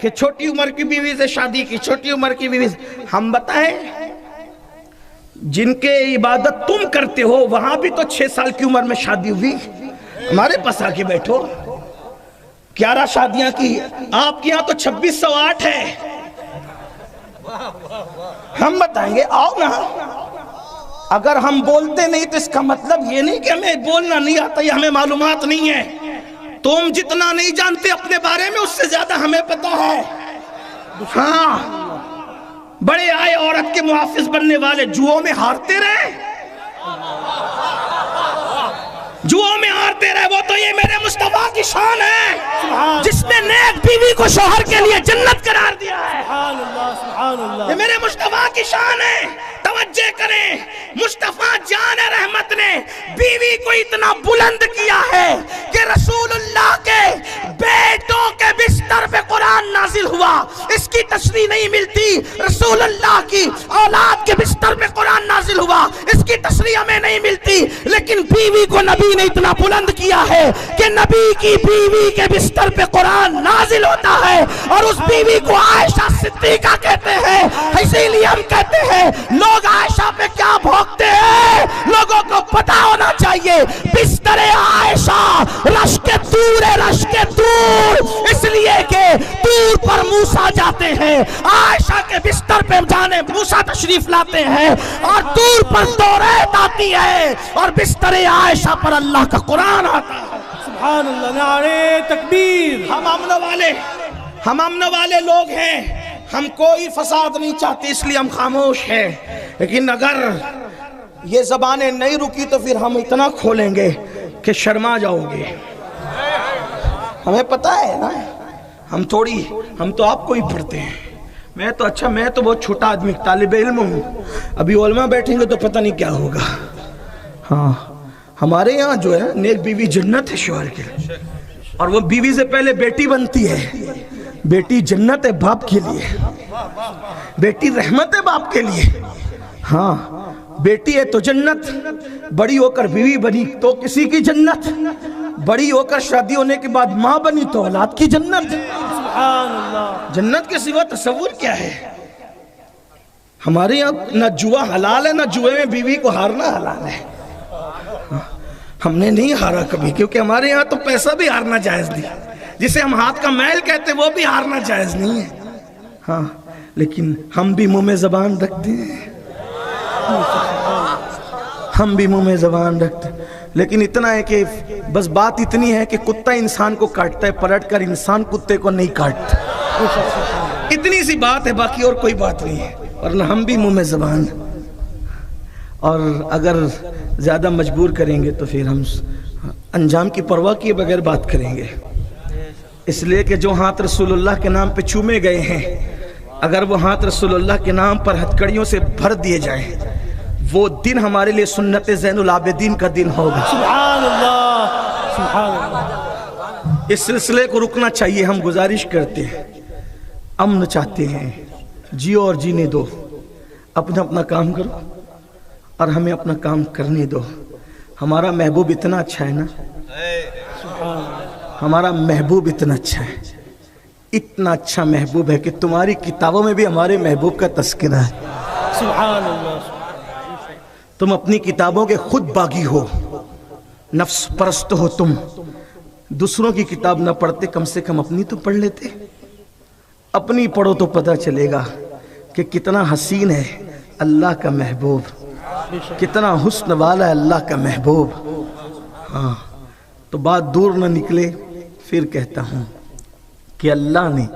کہ چھوٹی عمر کی بیوی سے شادی کی، چھوٹی عمر کی بیوی سے۔ ہم بتائیں جن کے عبادت تم کرتے ہو وہاں بھی تو 6 سال کی عمر میں شادی ہوئی، ہمارے پاس آ کے بیٹھو 11 شادیاں کی، آپ کے یہاں تو 2608 ہے۔ ہم بتائیں گے آؤ نا، اگر ہم بولتے نہیں تو اس کا مطلب یہ نہیں کہ ہمیں بولنا نہیں آتا یا ہمیں معلومات نہیں ہے۔ تم جتنا نہیں جانتے اپنے بارے میں اس سے زیادہ ہمیں پتا ہے۔ ہاں بڑے آئے عورت کے محافظ بننے والے جوؤں میں ہارتے رہے، جوؤں میں ہارتے رہے، وہ تو یہ میرے مصطفیٰ کی شان ہے جس نے نیک بیوی کو شوہر کے لیے جنت قرار دیا ہے۔ یہ میرے مصطفیٰ کی شان ہے۔ توجہ کریں، مصطفیٰ جان رحمت نے بیوی کو اتنا بلند کیا ہے کہ رسول اللہ کے بیٹوں کے بستر پہ قرآن نازل ہوا، اس کی تشریح نہیں ملتی۔ رسول اللہ کی اولاد کے بستر پہ قرآن نازل ہوا، اس کی تشریح ہمیں نہیں ملتی، لیکن بیوی کو نبی نے اتنا بلند کیا ہے کہ نبی کی بیوی کے بستر پہ قرآن نازل ہوتا ہے، اور اس بیوی کو عائشہ صدیقہ کہتے ہیں۔ اسی لیے ہم کہتے ہیں لوگ عائشہ پہ کیا بھوکتے ہیں، لوگوں کو پتا ہونا چاہیے بستر عائشہ رشک طور ہے، رشک طور، اس لیے کہ طور پر موسیٰ جاتے ہیں، عائشہ کے بستر پہ جانے موسیٰ تشریف لاتے ہیں، اور طور پر توریت آتی ہے، اور بستر عائشہ پر اللہ کا قرآن آتا ہے۔ سبحان اللہ، نعرہ تکبیر۔ ہم امن والے لوگ ہیں، ہم کوئی فساد نہیں چاہتے، اس لیے ہم خاموش ہیں، لیکن اگر یہ زبانیں نہیں رکی تو پھر ہم اتنا کھولیں گے کہ شرما جاؤ گے۔ ہمیں پتہ ہے نا، ہم تو آپ کو ہی پڑھتے ہیں، میں تو بہت چھوٹا آدمی طالب علم ہوں، ابھی علماء بیٹھیں گے تو پتہ نہیں کیا ہوگا۔ ہاں ہمارے یہاں جو ہے نیک بیوی جنت ہے شوہر کے، اور وہ بیوی سے پہلے بیٹی بنتی ہے۔ بیٹی جنت ہے باپ کے لیے، بیٹی رحمت ہے باپ کے لیے۔ ہاں بیٹی ہے تو جنت، بڑی ہو کر بیوی بنی تو کسی کی جنت، بڑی ہو کر شادی ہونے کے بعد ماں بنی تو اولاد کی جنت۔ سبحان اللہ، جنت کے سوا تصور کیا ہے؟ ہمارے یہاں نہ جوا حلال ہے، نہ جوے میں بیوی کو ہارنا حلال ہے۔ ہم نے نہیں ہارا کبھی، کیونکہ ہمارے یہاں تو پیسہ بھی ہارنا جائز نہیں، جسے ہم ہاتھ کا میل کہتے وہ بھی ہارنا جائز نہیں ہے۔ ہاں لیکن ہم بھی منہ میں زبان رکھتے ہیں، ہم بھی منہ میں زبان رکھتے ہیں، لیکن اتنا ہے کہ بس بات اتنی ہے کہ کتا انسان کو کاٹتا ہے، پلٹ کر انسان کتے کو نہیں کاٹتا، اتنی سی بات ہے، باقی اور کوئی بات نہیں ہے، ورنہ ہم بھی منہ میں زبان۔ اور اگر زیادہ مجبور کریں گے تو پھر ہم انجام کی پرواہ کیے بغیر بات کریں گے، اس لیے کہ جو ہاتھ رسول اللہ کے نام پہ چومے گئے ہیں، اگر وہ ہاتھ رسول اللہ کے نام پر ہتھکڑیوں سے بھر دیے جائیں، وہ دن ہمارے لیے سنت زین العابدین کا دن ہوگا۔ سبحان اللہ، سبحان اللہ۔ اس سلسلے کو رکنا چاہیے، ہم گزارش کرتے ہیں، امن چاہتے ہیں، جیو اور جینے دو، اپنا کام کرو اور ہمیں اپنا کام کرنے دو۔ ہمارا محبوب اتنا اچھا ہے نا، ہمارا محبوب اتنا اچھا ہے، اتنا اچھا محبوب ہے کہ تمہاری کتابوں میں بھی ہمارے محبوب کا تذکرہ ہے۔ سبحان اللہ، تم اپنی کتابوں کے خود باغی ہو، نفس پرست ہو، تم دوسروں کی کتاب نہ پڑھتے، کم سے کم اپنی تو پڑھ لیتے۔ اپنی پڑھو تو پتہ چلے گا کہ کتنا حسین ہے اللہ کا محبوب، کتنا حسن والا ہے اللہ کا محبوب۔ ہاں تو بات دور نہ نکلے، پھر کہتا ہوں کہ اللہ نے